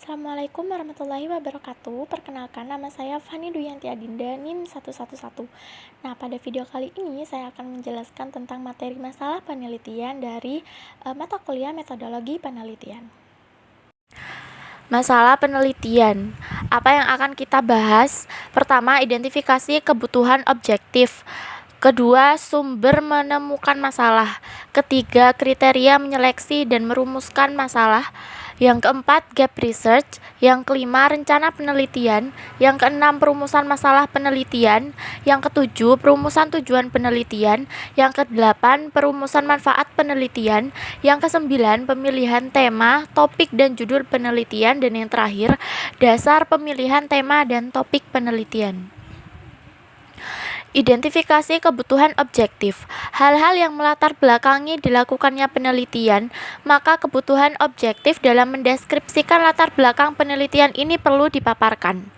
Assalamualaikum warahmatullahi wabarakatuh. Perkenalkan, nama saya Fani Duyanti Adinda, NIM 111. Nah, pada video kali ini saya akan menjelaskan tentang materi masalah penelitian dari mata kuliah metodologi penelitian. Masalah penelitian. Apa yang akan kita bahas? Pertama, identifikasi kebutuhan objektif. Kedua, sumber menemukan masalah. Ketiga, kriteria menyeleksi dan merumuskan masalah. Yang keempat, gap research. Yang kelima, rencana penelitian. Yang keenam, perumusan masalah penelitian. Yang ketujuh, perumusan tujuan penelitian. Yang kedelapan, perumusan manfaat penelitian. Yang kesembilan, pemilihan tema, topik dan judul penelitian. Dan yang terakhir, dasar pemilihan tema dan topik penelitian. Identifikasi kebutuhan objektif. Hal-hal yang melatar belakangi dilakukannya penelitian, maka kebutuhan objektif dalam mendeskripsikan latar belakang penelitian ini perlu dipaparkan.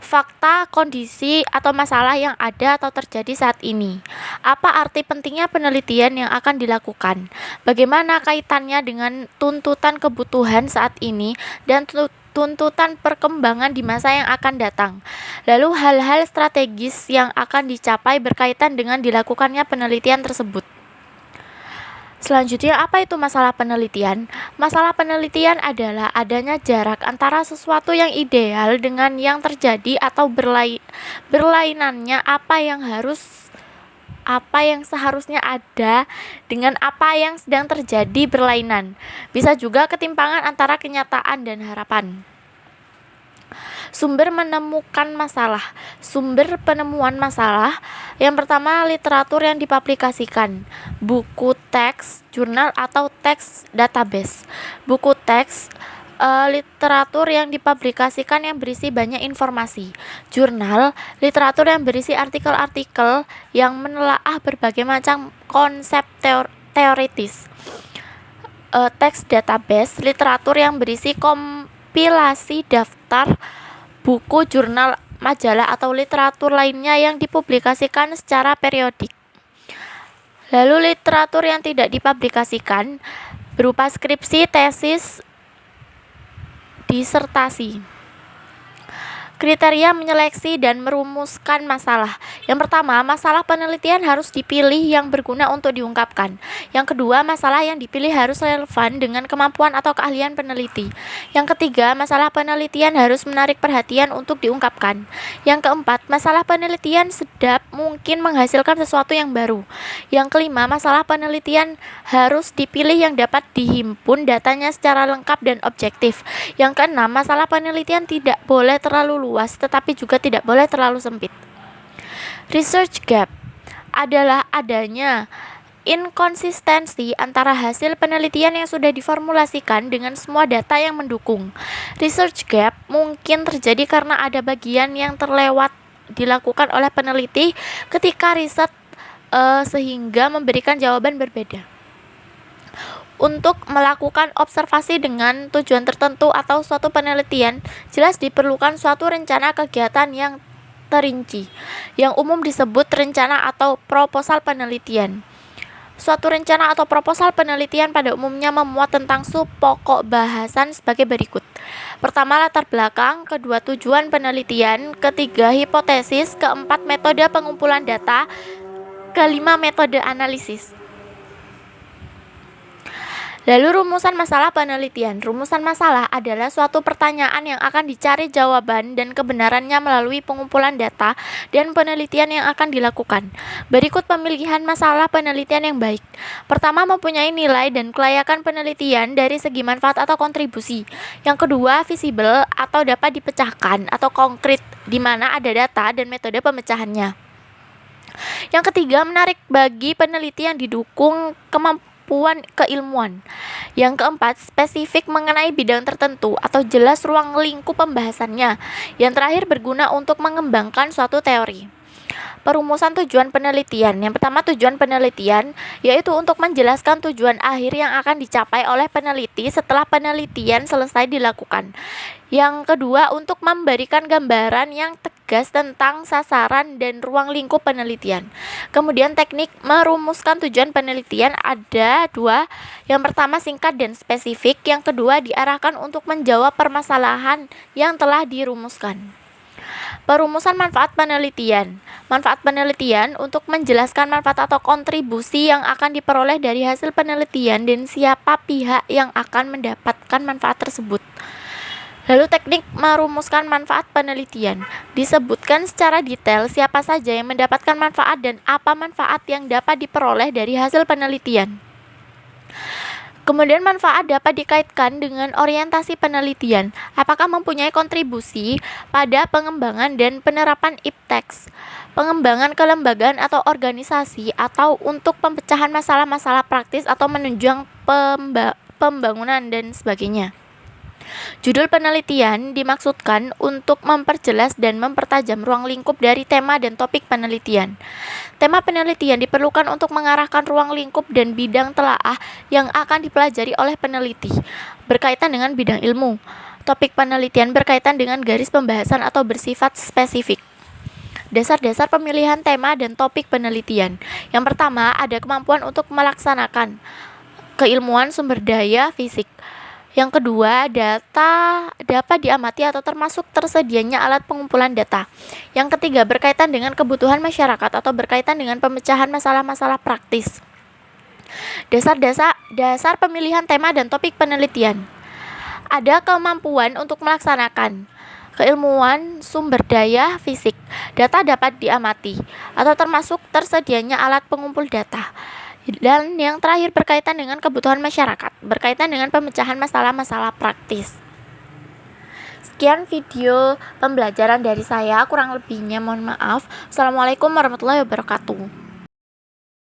Fakta, kondisi, atau masalah yang ada atau terjadi saat ini. Apa arti pentingnya penelitian yang akan dilakukan? Bagaimana kaitannya dengan tuntutan kebutuhan saat ini dan tuntutan perkembangan di masa yang akan datang. Lalu hal-hal strategis yang akan dicapai berkaitan dengan dilakukannya penelitian tersebut. Selanjutnya, apa itu masalah penelitian? Masalah penelitian adalah adanya jarak antara sesuatu yang ideal dengan yang terjadi atau berlainannya apa yang seharusnya ada dengan apa yang sedang terjadi berlainan. Bisa juga ketimpangan antara kenyataan dan harapan. Sumber menemukan masalah. Sumber penemuan masalah. Yang pertama, literatur yang dipublikasikan. Buku teks, jurnal atau teks database. Buku teks, literatur yang dipublikasikan yang berisi banyak informasi. Jurnal, literatur yang berisi artikel-artikel yang menelaah berbagai macam konsep teoritis. Teks database, literatur yang berisi kompilasi daftar buku, jurnal, majalah, atau literatur lainnya yang dipublikasikan secara periodik. Lalu literatur yang tidak dipublikasikan berupa skripsi, tesis, disertasi. Kriteria menyeleksi dan merumuskan masalah. Yang pertama, masalah penelitian harus dipilih yang berguna untuk diungkapkan. Yang kedua, masalah yang dipilih harus relevan dengan kemampuan atau keahlian peneliti. Yang ketiga, masalah penelitian harus menarik perhatian untuk diungkapkan. Yang keempat, masalah penelitian sedap mungkin menghasilkan sesuatu yang baru. Yang kelima, masalah penelitian harus dipilih yang dapat dihimpun datanya secara lengkap dan objektif. Yang keenam, masalah penelitian tidak boleh terlalu luas, tetapi juga tidak boleh terlalu sempit. Research gap adalah adanya inkonsistensi antara hasil penelitian yang sudah diformulasikan dengan semua data yang mendukung. Research gap mungkin terjadi karena ada bagian yang terlewat dilakukan oleh peneliti ketika riset sehingga memberikan jawaban berbeda. Untuk melakukan observasi dengan tujuan tertentu atau suatu penelitian, jelas diperlukan suatu rencana kegiatan yang terinci, yang umum disebut rencana atau proposal penelitian. Suatu rencana atau proposal penelitian pada umumnya memuat tentang pokok bahasan sebagai berikut. Pertama, latar belakang. Kedua, tujuan penelitian. Ketiga, hipotesis. Keempat, metode pengumpulan data. Kelima, metode analisis. Lalu rumusan masalah penelitian. Rumusan masalah adalah suatu pertanyaan yang akan dicari jawaban dan kebenarannya melalui pengumpulan data dan penelitian yang akan dilakukan. Berikut pemilihan masalah penelitian yang baik. Pertama, mempunyai nilai dan kelayakan penelitian dari segi manfaat atau kontribusi. Yang kedua, visible atau dapat dipecahkan atau konkret, di mana ada data dan metode pemecahannya. Yang ketiga, menarik bagi peneliti yang didukung kemampuan keilmuan. Yang keempat, spesifik mengenai bidang tertentu atau jelas ruang lingkup pembahasannya. Yang terakhir, berguna untuk mengembangkan suatu teori. Perumusan tujuan penelitian. Yang pertama, tujuan penelitian yaitu untuk menjelaskan tujuan akhir yang akan dicapai oleh peneliti setelah penelitian selesai dilakukan. Yang kedua, untuk memberikan gambaran yang tegas tentang sasaran dan ruang lingkup penelitian. Kemudian teknik merumuskan tujuan penelitian ada dua. Yang pertama singkat dan spesifik, yang kedua diarahkan untuk menjawab permasalahan yang telah dirumuskan. Perumusan manfaat penelitian. Manfaat penelitian untuk menjelaskan manfaat atau kontribusi yang akan diperoleh dari hasil penelitian dan siapa pihak yang akan mendapatkan manfaat tersebut. Lalu teknik merumuskan manfaat penelitian. Disebutkan secara detail siapa saja yang mendapatkan manfaat dan apa manfaat yang dapat diperoleh dari hasil penelitian. Kemudian manfaat dapat dikaitkan dengan orientasi penelitian. Apakah mempunyai kontribusi pada pengembangan dan penerapan IPTEX, pengembangan kelembagaan atau organisasi, atau untuk pemecahan masalah-masalah praktis atau menunjang pembangunan dan sebagainya. Judul penelitian dimaksudkan untuk memperjelas dan mempertajam ruang lingkup dari tema dan topik penelitian. Tema penelitian diperlukan untuk mengarahkan ruang lingkup dan bidang telaah yang akan dipelajari oleh peneliti, berkaitan dengan bidang ilmu. Topik penelitian berkaitan dengan garis pembahasan atau bersifat spesifik. Dasar-dasar pemilihan tema dan topik penelitian. Yang pertama, ada kemampuan untuk melaksanakan keilmuan sumber daya fisik. Yang kedua, data dapat diamati atau termasuk tersedianya alat pengumpulan data. Yang ketiga, berkaitan dengan kebutuhan masyarakat atau berkaitan dengan pemecahan masalah-masalah praktis. Dasar pemilihan tema dan topik penelitian. Ada kemampuan untuk melaksanakan keilmuan sumber daya fisik. Data dapat diamati atau termasuk tersedianya alat pengumpul data. Dan yang terakhir berkaitan dengan kebutuhan masyarakat, berkaitan dengan pemecahan masalah-masalah praktis. Sekian video pembelajaran dari saya, kurang lebihnya mohon maaf. Assalamualaikum warahmatullahi wabarakatuh.